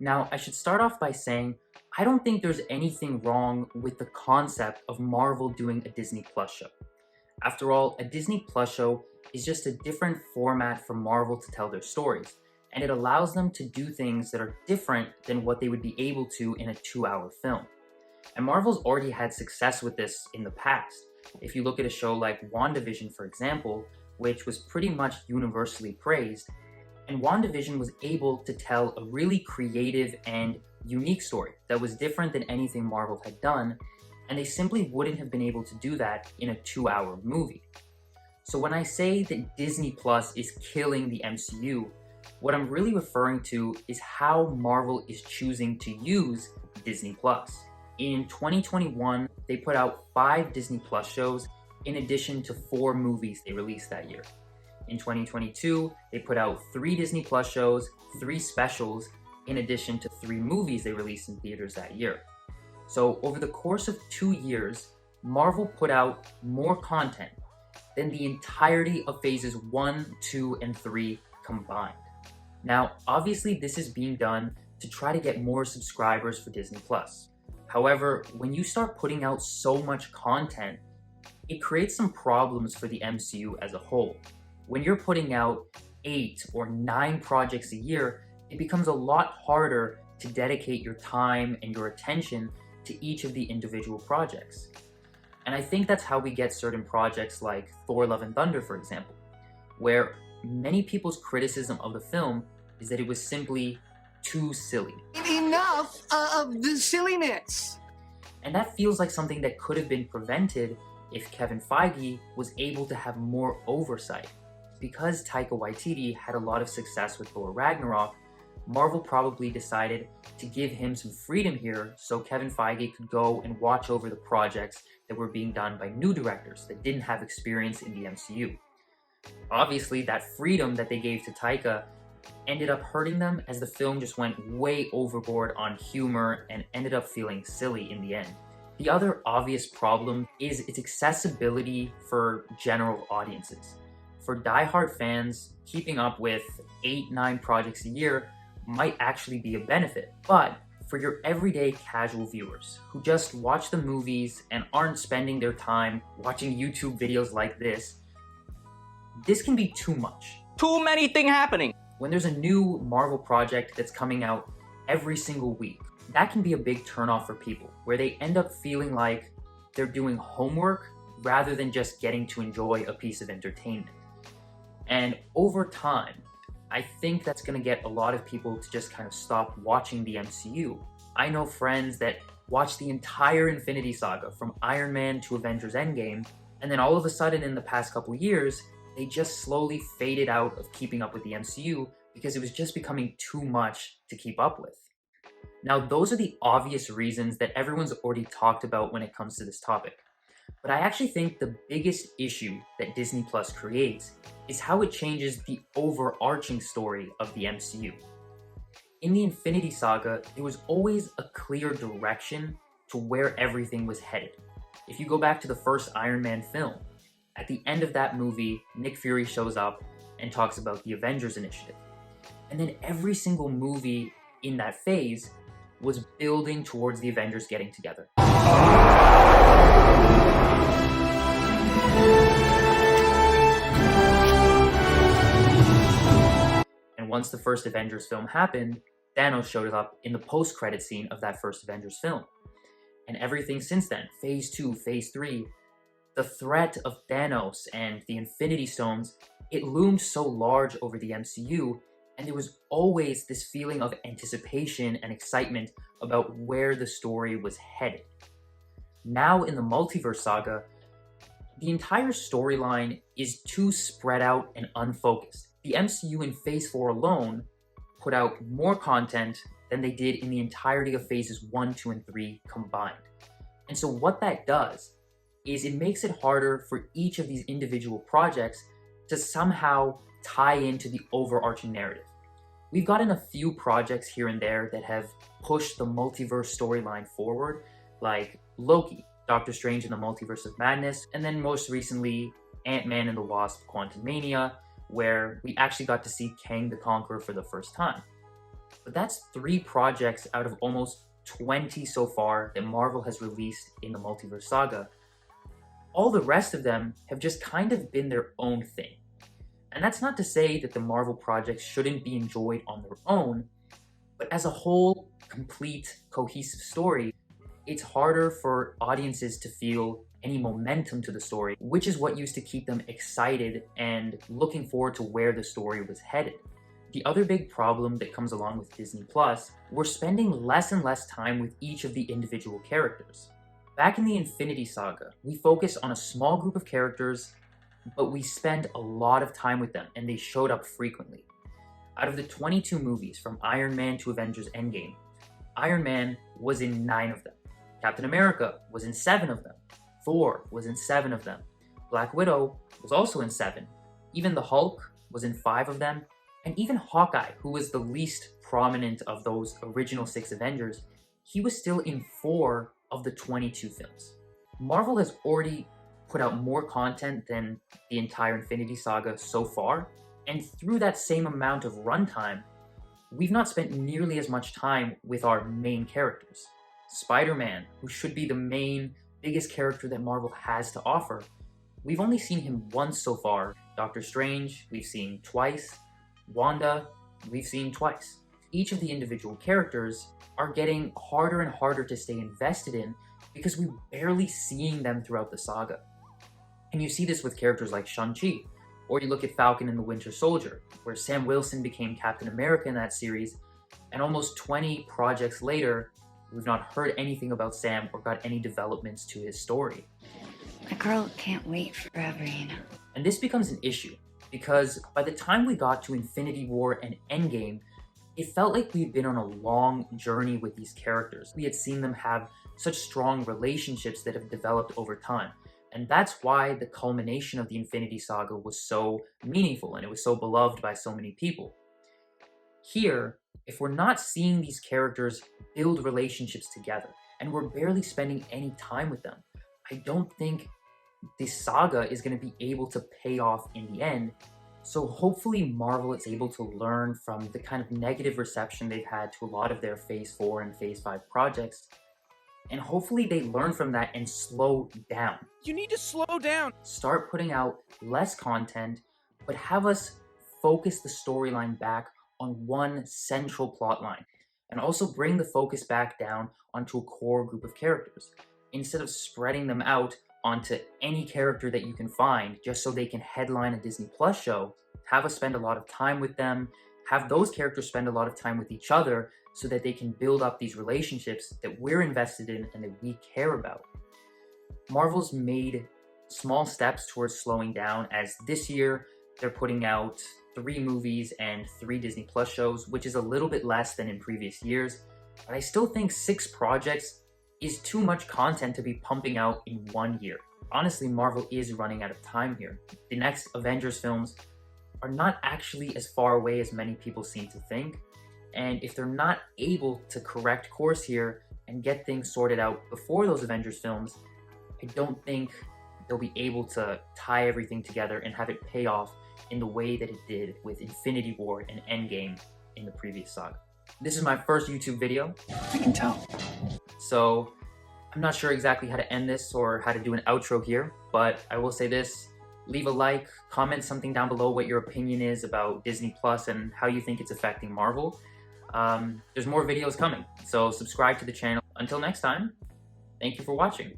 Now, I should start off by saying I don't think there's anything wrong with the concept of Marvel doing a Disney Plus show. After all, a Disney Plus show is just a different format for Marvel to tell their stories, and it allows them to do things that are different than what they would be able to in a 2-hour film. And Marvel's already had success with this in the past. If you look at a show like WandaVision, for example, which was pretty much universally praised, and WandaVision was able to tell a really creative and unique story that was different than anything Marvel had done, and they simply wouldn't have been able to do that in a 2-hour movie. So when I say that Disney Plus is killing the MCU, what I'm really referring to is how Marvel is choosing to use Disney Plus. In 2021, they put out 5 Disney Plus shows in addition to 4 movies they released that year. In 2022, they put out 3 Disney Plus shows, 3 specials, in addition to 3 movies they released in theaters that year. So over the course of 2 years, Marvel put out more content than the entirety of phases 1, 2, and 3 combined. Now, obviously this is being done to try to get more subscribers for Disney Plus. However, when you start putting out so much content, it creates some problems for the MCU as a whole. When you're putting out 8 or 9 projects a year, it becomes a lot harder to dedicate your time and your attention to each of the individual projects. And I think that's how we get certain projects like Thor: Love and Thunder, for example, where many people's criticism of the film is that it was simply too silly. Enough of the silliness! And that feels like something that could have been prevented if Kevin Feige was able to have more oversight. Because Taika Waititi had a lot of success with Thor Ragnarok, Marvel probably decided to give him some freedom here so Kevin Feige could go and watch over the projects that were being done by new directors that didn't have experience in the MCU. Obviously, that freedom that they gave to Taika ended up hurting them as the film just went way overboard on humor and ended up feeling silly in the end. The other obvious problem is its accessibility for general audiences. For die-hard fans, keeping up with 8-9 projects a year might actually be a benefit. But for your everyday casual viewers who just watch the movies and aren't spending their time watching YouTube videos like this can be too much. Too many things happening. When there's a new Marvel project that's coming out every single week, that can be a big turnoff for people, where they end up feeling like they're doing homework rather than just getting to enjoy a piece of entertainment. And over time, I think that's going to get a lot of people to just kind of stop watching the MCU. I know friends that watched the entire Infinity Saga from Iron Man to Avengers Endgame, and then all of a sudden in the past couple years, they just slowly faded out of keeping up with the MCU because it was just becoming too much to keep up with. Now, those are the obvious reasons that everyone's already talked about when it comes to this topic. But I actually think the biggest issue that Disney Plus creates is how it changes the overarching story of the MCU. In the Infinity Saga, there was always a clear direction to where everything was headed. If you go back to the first Iron Man film, at the end of that movie, Nick Fury shows up and talks about the Avengers Initiative. And then every single movie in that phase was building towards the Avengers getting together. And once the first Avengers film happened, Thanos showed up in the post-credit scene of that first Avengers film. And everything since then, Phase 2, Phase 3, the threat of Thanos and the Infinity Stones, it loomed so large over the MCU, and there was always this feeling of anticipation and excitement about where the story was headed. Now in the Multiverse Saga, the entire storyline is too spread out and unfocused. The MCU in Phase 4 alone put out more content than they did in the entirety of Phases 1, 2, and 3 combined. And so what that does is it makes it harder for each of these individual projects to somehow tie into the overarching narrative. We've gotten a few projects here and there that have pushed the multiverse storyline forward, like Loki, Doctor Strange in the Multiverse of Madness, and then most recently, Ant-Man and the Wasp: Quantumania, where we actually got to see Kang the Conqueror for the first time. But that's 3 projects out of almost 20 so far that Marvel has released in the Multiverse Saga. All the rest of them have just kind of been their own thing. And that's not to say that the Marvel projects shouldn't be enjoyed on their own, but as a whole, complete, cohesive story, it's harder for audiences to feel any momentum to the story, which is what used to keep them excited and looking forward to where the story was headed. The other big problem that comes along with Disney Plus, we're spending less and less time with each of the individual characters. Back in the Infinity Saga, we focused on a small group of characters, but we spent a lot of time with them and they showed up frequently. Out of the 22 movies from Iron Man to Avengers Endgame, Iron Man was in 9 of them. Captain America was in 7 of them. Thor was in 7 of them. Black Widow was also in 7. Even the Hulk was in 5 of them. And even Hawkeye, who was the least prominent of those original 6 Avengers, he was still in 4 of the 22 films. Marvel has already put out more content than the entire Infinity Saga so far, and through that same amount of runtime, we've not spent nearly as much time with our main characters. Spider-Man, who should be the biggest character that Marvel has to offer, we've only seen him once so far. Doctor Strange, we've seen twice. Wanda, we've seen twice. Each of the individual characters are getting harder and harder to stay invested in because we're barely seeing them throughout the saga. And you see this with characters like Shang-Chi, or you look at Falcon and the Winter Soldier, where Sam Wilson became Captain America in that series, and almost 20 projects later, we've not heard anything about Sam or got any developments to his story. A girl can't wait forever, you know. And this becomes an issue, because by the time we got to Infinity War and Endgame, it felt like we'd been on a long journey with these characters. We had seen them have such strong relationships that have developed over time. And that's why the culmination of the Infinity Saga was so meaningful and it was so beloved by so many people. Here, if we're not seeing these characters build relationships together, and we're barely spending any time with them, I don't think this saga is going to be able to pay off in the end. So hopefully Marvel is able to learn from the kind of negative reception they've had to a lot of their Phase 4 and Phase 5 projects, and hopefully they learn from that and slow down. You need to slow down. Start putting out less content, but have us focus the storyline back on one central plot line, and also bring the focus back down onto a core group of characters, instead of spreading them out onto any character that you can find just so they can headline a Disney Plus show. Have us spend a lot of time with them, have those characters spend a lot of time with each other so that they can build up these relationships that we're invested in and that we care about. Marvel's made small steps towards slowing down, as this year they're putting out 3 movies and 3 Disney Plus shows, which is a little bit less than in previous years, but I still think 6 projects is too much content to be pumping out in 1 year. Honestly, Marvel is running out of time here. The next Avengers films are not actually as far away as many people seem to think, and if they're not able to correct course here and get things sorted out before those Avengers films, I don't think they'll be able to tie everything together and have it pay off in the way that it did with Infinity War and Endgame in the previous saga. This is my first YouTube video. I can tell. So I'm not sure exactly how to end this or how to do an outro here, but I will say this: leave a like, comment something down below what your opinion is about Disney Plus and how you think it's affecting Marvel. There's more videos coming, so subscribe to the channel. Until next time, thank you for watching.